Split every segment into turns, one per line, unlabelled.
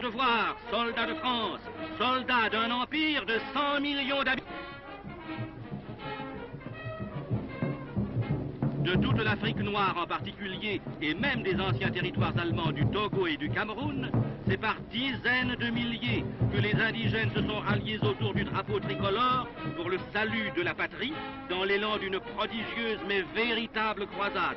recevoir, soldats de France, soldats d'un empire de 100 millions d'habitants. De toute l'Afrique noire en particulier, et même des anciens territoires allemands du Togo et du Cameroun, c'est par dizaines de milliers que les indigènes se sont ralliés autour du drapeau tricolore pour le salut de la patrie, dans l'élan d'une prodigieuse mais véritable croisade.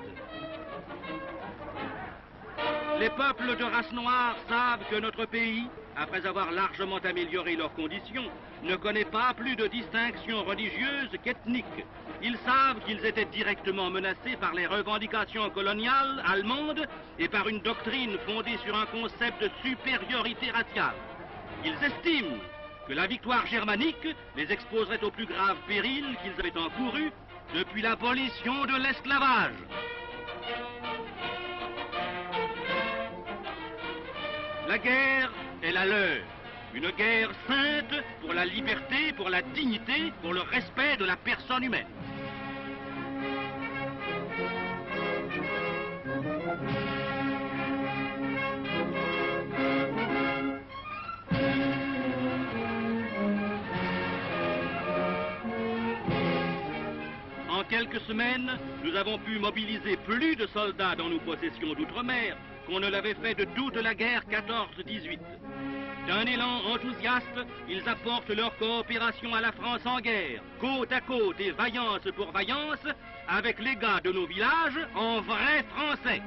Les peuples de race noire savent que notre pays, après avoir largement amélioré leurs conditions, ne connaît pas plus de distinction religieuse qu'ethnique. Ils savent qu'ils étaient directement menacés par les revendications coloniales allemandes et par une doctrine fondée sur un concept de supériorité raciale. Ils estiment que la victoire germanique les exposerait au plus grave péril qu'ils avaient encouru depuis l'abolition de l'esclavage. La guerre est la leur. Une guerre sainte pour la liberté, pour la dignité, pour le respect de la personne humaine. En quelques semaines, nous avons pu mobiliser plus de soldats dans nos possessions d'outre-mer qu'on ne l'avait fait de toute la guerre 14-18. D'un élan enthousiaste, ils apportent leur coopération à la France en guerre, côte à côte et vaillance pour vaillance, avec les gars de nos villages en vrais Français.